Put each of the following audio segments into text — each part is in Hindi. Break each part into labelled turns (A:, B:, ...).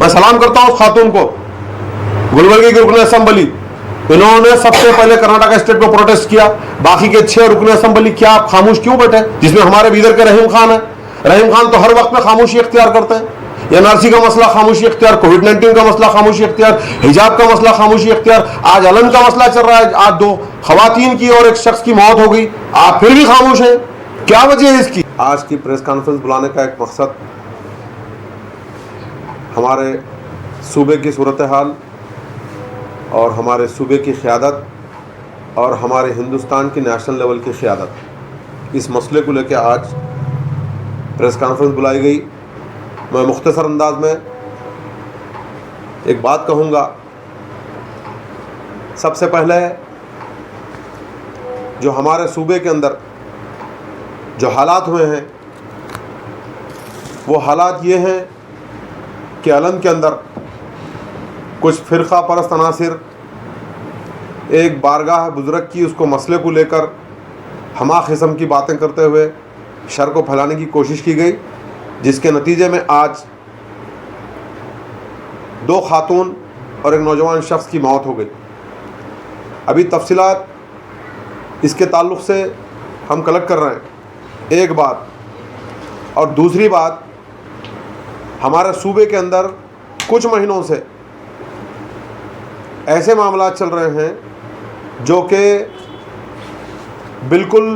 A: मैं सलाम करता हूं उस खातून को, गुलबर्गी की रुकन असेंबली, इन्होंने सबसे पहले कर्नाटक स्टेट में प्रोटेस्ट किया। बाकी के 6 रुकन असेंबली क्या आप खामोश क्यों बैठे? जिसमें हमारे बीदर के रहीम खान है। रहीम खान तो हर वक्त में खामोशी इख्तियार करते हैं। एनआरसी का मसला खामोशी इख्तियार, कोविड-19 का मसला खामोशी इख्तियार, हिजाब का मसला खामोशी इख्तियार, आज अलन का मसला चल रहा है, आज 2 खवातीन की और एक शख्स की मौत हो गई, आप फिर भी खामोश हैं। क्या वजह है इसकी? आज की प्रेस कॉन्फ्रेंस बुलाने का एक मकसद हमारे सूबे की सूरत हाल और हमारे सूबे की क़यादत और हमारे हिंदुस्तान की नेशनल लेवल की क़यादत, इस मसले को लेकर आज प्रेस कॉन्फ्रेंस बुलाई गई। मैं मुख्तसर अंदाज में एक बात कहूँगा। सबसे पहले जो हमारे सूबे के अंदर जो हालात हुए हैं वो हालात ये हैं कि अलन के अंदर कुछ फ़िरक़ा परस्त अनासिर एक बारगाह बुज़ुर्ग की उसको मसले को लेकर हमा किस्म की बातें करते हुए शर को फैलाने की कोशिश की गई, जिसके नतीजे में आज 2 खातून और एक नौजवान शख्स की मौत हो गई। अभी तफसीलात इसके ताल्लुक़ से हम कलेक्ट कर रहे हैं, एक बात। और दूसरी बात, हमारे सूबे के अंदर कुछ महीनों से ऐसे मामला चल रहे हैं जो कि बिल्कुल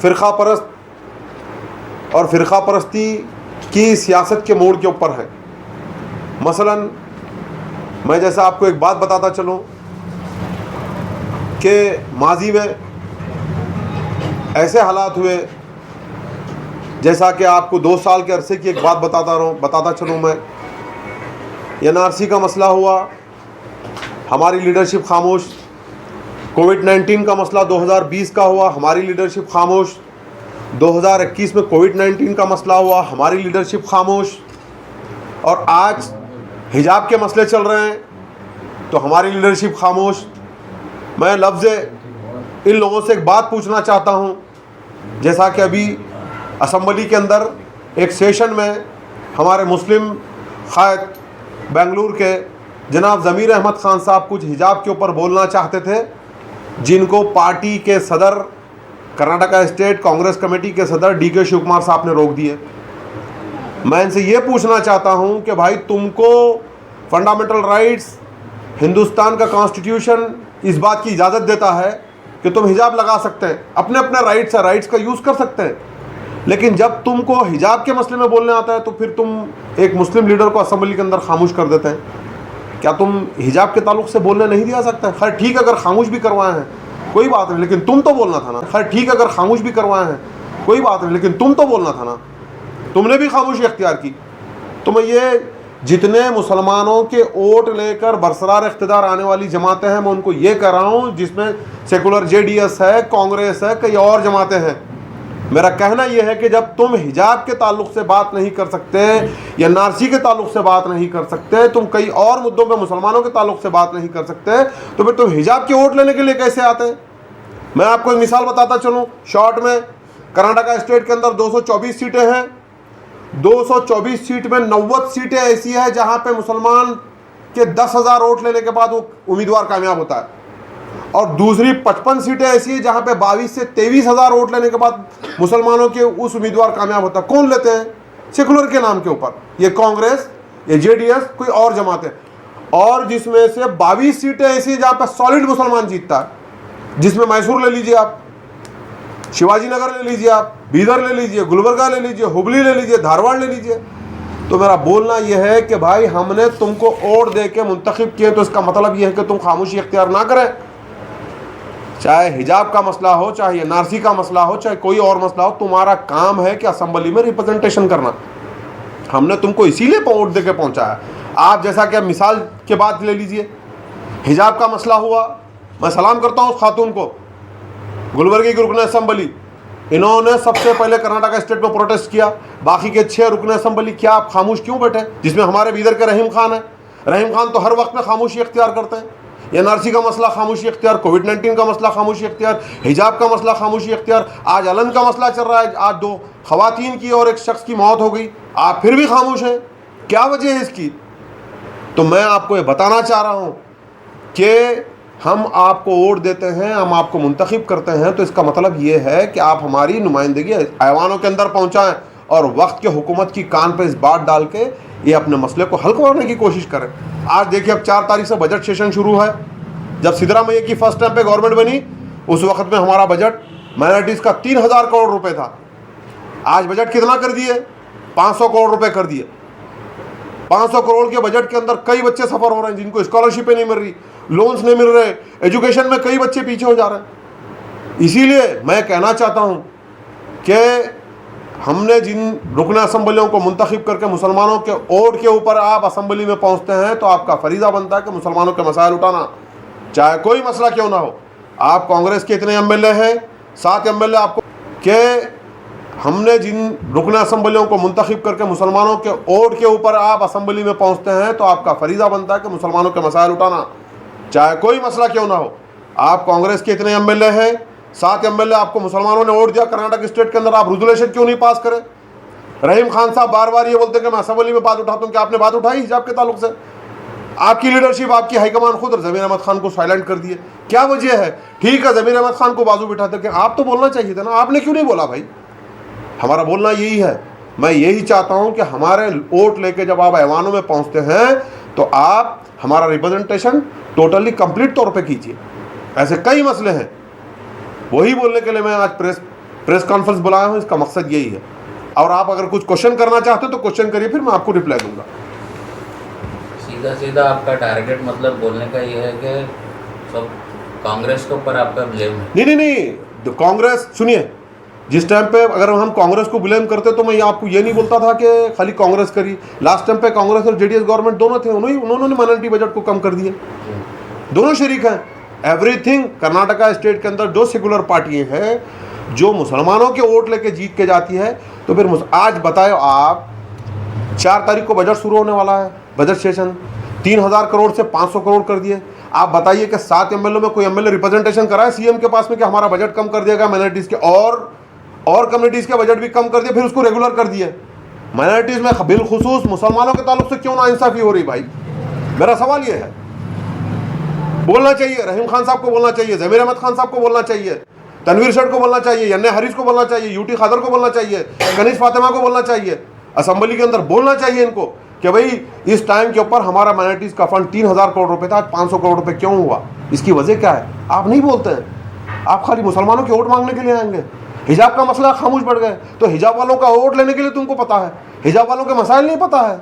A: फ़िरक़ा परस्त और फ़िरक़ा परस्ती की सियासत के मोड़ के ऊपर है। मसलन मैं जैसा आपको एक बात बताता चलूँ कि माजी में ऐसे हालात हुए, जैसा कि आपको 2 साल के अरसे की एक बात बताता चलूँ मैं। एनआरसी का मसला हुआ, हमारी लीडरशिप खामोश। कोविड-19 का मसला 2020 का हुआ, हमारी लीडरशिप खामोश। 2021 में कोविड-19 का मसला हुआ, हमारी लीडरशिप खामोश। और आज हिजाब के मसले चल रहे हैं तो हमारी लीडरशिप खामोश। मैं लफ्ज़ इन लोगों से एक बात पूछना चाहता हूं, जैसा कि अभी असम्बली के अंदर एक सेशन में हमारे मुस्लिम क़ायद बेंगलुरु के जनाब ज़मीर अहमद ख़ान साहब कुछ हिजाब के ऊपर बोलना चाहते थे, जिनको पार्टी के सदर, कर्नाटका स्टेट कांग्रेस कमेटी के सदर DK शिव कुमार साहब ने रोक दिए। मैं इनसे ये पूछना चाहता हूँ कि भाई, तुमको फंडामेंटल राइट्स, हिंदुस्तान का कॉन्स्टिट्यूशन इस बात की इजाज़त देता है कि तुम हिजाब लगा सकते हैं, अपने अपने राइट्स का यूज़ कर सकते हैं, लेकिन जब तुमको हिजाब के मसले में बोलने आता है तो फिर तुम एक मुस्लिम लीडर को असम्बली के अंदर खामोश कर देते हैं। क्या तुम हिजाब के ताल्लुक़ से बोलने नहीं दिया सकते? खैर ठीक, अगर खामोश भी करवाए हैं कोई बात नहीं, लेकिन तुम तो बोलना था ना। खैर ठीक, अगर खामोश भी करवाए हैं कोई बात नहीं, लेकिन तुम तो बोलना था ना। तुमने भी खामोशी इख्तियार की। तो मैं ये जितने मुसलमानों के वोट लेकर बरसरार इख्तिदार आने वाली जमातें हैं, मैं उनको ये कह रहा हूँ, जिसमें सेकुलर JDS है, कांग्रेस है, कई और जमातें हैं, मेरा कहना यह है कि जब तुम हिजाब के ताल्लुक़ से बात नहीं कर सकते या एनआरसी के ताल्लुक़ से बात नहीं कर सकते, तुम कई और मुद्दों पे मुसलमानों के ताल्लुक़ से बात नहीं कर सकते, तो फिर तुम हिजाब के वोट लेने के लिए कैसे आते हैं? मैं आपको एक मिसाल बताता चलूँ शॉर्ट में। कर्नाटका स्टेट के अंदर 224 सीटें हैं। 224 सीट में 90 सीटें ऐसी है जहाँ पे मुसलमान के 10,000 वोट लेने के बाद वो उम्मीदवार कामयाब होता है, और दूसरी 55 सीटें ऐसी है जहाँ पे 22 से 23,000 वोट लेने के बाद मुसलमानों के उस उम्मीदवार कामयाब होता है। कौन लेते हैं? सेकुलर के नाम के ऊपर, ये कांग्रेस, ये JDS, कोई और जमातें। और जिसमें से 22 सीटें ऐसी है जहाँ पर सॉलिड मुसलमान जीतता है, जिसमें मैसूर ले लीजिए आप, शिवाजी नगर ले लीजिए आप, बीदर ले लीजिए, गुलबर्गा ले लीजिए, हुबली ले लीजिए, धारवाड़ ले लीजिए। तो मेरा बोलना यह है कि भाई, हमने तुमको वोट दे के मुंतखब किए, तो इसका मतलब यह है कि तुम खामोशी इख्तियार ना करें। चाहे हिजाब का मसला हो, चाहे एनआरसी का मसला हो, चाहे कोई और मसला हो, तुम्हारा काम है कि असम्बली में रिप्रेजेंटेशन करना। हमने तुमको इसीलिए वोट दे के पहुँचाया। आप जैसा कि मिसाल के बात ले लीजिए, हिजाब का मसला हुआ, मैं सलाम करता हूँ उस खातून को, गुलबर्गी की रुकन असेंबली, इन्होंने सबसे पहले कर्नाटक स्टेट में प्रोटेस्ट किया। बाकी के 6 रुकन असेंबली क्या आप खामोश क्यों बैठे? जिसमें हमारे बीदर के रहीम खान है। रहीम खान तो हर वक्त में खामोशी इख्तियार करते हैं। एनआरसी का मसला खामोशी इख्तियार, कोविड-19 का मसला खामोशी इख्तियार, हिजाब का मसला खामोशी इख्तियार, आज अलन का मसला चल रहा है, आज 2 खवातीन की और एक शख्स की मौत हो गई, आप फिर भी खामोश हैं। क्या वजह है इसकी? तो मैं आपको ये बताना चाह रहा हूं कि हम आपको वोट देते हैं, हम आपको मुंतखब करते हैं, तो इसका मतलब ये है कि आप हमारी नुमाइंदगी ऐवानों के अंदर पहुंचाएं और वक्त के हुकूमत की कान पे इस बात डाल के ये अपने मसले को हल करने की कोशिश करें। आज देखिए, अब 4 तारीख से बजट सेशन शुरू है। जब सिद्धरामैया की फर्स्ट टाइम पे गवर्नमेंट बनी उस वक्त में हमारा बजट माइनॉरिटीज़ का 3000 करोड़ रुपए था। आज बजट कितना कर दिए? 500 करोड़ रुपए कर दिए। 500 करोड़ के बजट के अंदर कई बच्चे सफर हो रहे हैं, जिनको स्कॉलरशिपें नहीं मिल रही, लोन्स नहीं मिल रहे, एजुकेशन में कई बच्चे पीछे हो जा रहे हैं। इसीलिए मैं कहना चाहता हूं कि हमने जिन रुकन असम्बलियों को मुंतखब करके मुसलमानों के वोट के ऊपर आप असम्बली में पहुंचते हैं, तो आपका फरीज़ा बनता है कि मुसलमानों के मसाइल उठाना, चाहे कोई मसला क्यों ना हो। आप कांग्रेस के इतने एमएलए हैं, 7 एमएलए आपको, कि हमने जिन रुकन असम्बलियों को मुंतखब करके मुसलमानों के वोट के ऊपर आप असम्बली में पहुंचते हैं, तो आपका फरीज़ा बनता है कि मुसलमानों के मसाइल उठाना, चाहे कोई मसला क्यों ना हो। आप कांग्रेस के इतने एमएलए हैं, 7 एमएलए आपको मुसलमानों ने वोट दिया कर्नाटक स्टेट के अंदर, आप रेजोल्यूशन क्यों नहीं पास करें? रहीम खान साहब बार बार ये बोलते हैं कि मैं असम्बली में बात उठाता हूँ, कि आपने बात उठाई हिजाब के ताल्लुक से? आपकी लीडरशिप, आपकी हाईकमान खुद ज़मीर अहमद खान को साइलेंट कर दिए। क्या वजह है? ठीक है, ज़मीर अहमद खान को बाजू बिठाते कि आप तो बोलना चाहिए था ना, आपने क्यों नहीं बोला भाई? हमारा बोलना यही है। मैं यही चाहता हूं कि हमारे वोट लेके जब आप ऐवानों में पहुंचते हैं तो आप हमारा रिप्रेजेंटेशन टोटली कंप्लीट तौर पे कीजिए। ऐसे कई मसले हैं, वही बोलने के लिए मैं आज प्रेस कॉन्फ्रेंस बुलाया हूं। इसका मकसद यही है। और आप अगर कुछ क्वेश्चन करना चाहते हो तो क्वेश्चन करिए, फिर मैं आपको रिप्लाई दूंगा।
B: सीधा सीधा आपका टारगेट मतलब बोलने का ये है कि सब कांग्रेस के ऊपर आपका ब्लेम है?
A: नहीं, कांग्रेस, सुनिए, जिस टाइम पे अगर हम कांग्रेस को ब्लेम करते तो मैं आपको ये नहीं बोलता था कि खाली कांग्रेस करी। लास्ट टाइम पे कांग्रेस और जेडीएस गवर्नमेंट दोनों थे, उन्होंने माइनॉरिटी बजट को कम कर दिया। दोनों शरीक हैं। एवरीथिंग कर्नाटका स्टेट के अंदर जो सेकुलर पार्टी है, जो मुसलमानों के वोट लेके जीत के जाती है, तो फिर आज बताओ आप, 4 तारीख को बजट शुरू होने वाला है, बजट सेशन 3000 करोड़ से 500 करोड़ कर दिए। आप बताइए कि 7 एमएलए में कोई एमएलए रिप्रेजेंटेशन कराए सीएम के पास में कि हमारा बजट कम कर दिया गया माइनॉरिटीज़ के, और कम्युनिटीज़ के बजट भी कम कर दिया, फिर उसको रेगुलर कर दिया। माइनॉरिटीज़ में बिलखुसूस मुसलमानों के ताल्लुक से क्यों नाइंसाफ़ी हो रही भाई? मेरा सवाल ये है। बोलना चाहिए, रहीम खान साहब को बोलना चाहिए, ज़मीर अहमद खान साहब को बोलना चाहिए, तनवीर शेठ को बोलना चाहिए, यन्ने हरीश को बोलना चाहिए, यूटी खादर को बोलना चाहिए, कनीज फातिमा को बोलना चाहिए, असम्बली के अंदर बोलना चाहिए इनको कि भाई इस टाइम के ऊपर हमारा माइनॉरिटीज़ का फंड 3000 करोड़ रुपए था, आज 500 करोड़ रुपए क्यों हुआ? इसकी वजह क्या है? आप नहीं बोलते हैं। आप खाली मुसलमानों के वोट मांगने के लिए आएंगे। हिजाब का मसला खामोश बढ़ गए, तो हिजाब वालों का वोट लेने के लिए तुमको पता है, हिजाब वालों के मसाइल नहीं पता है।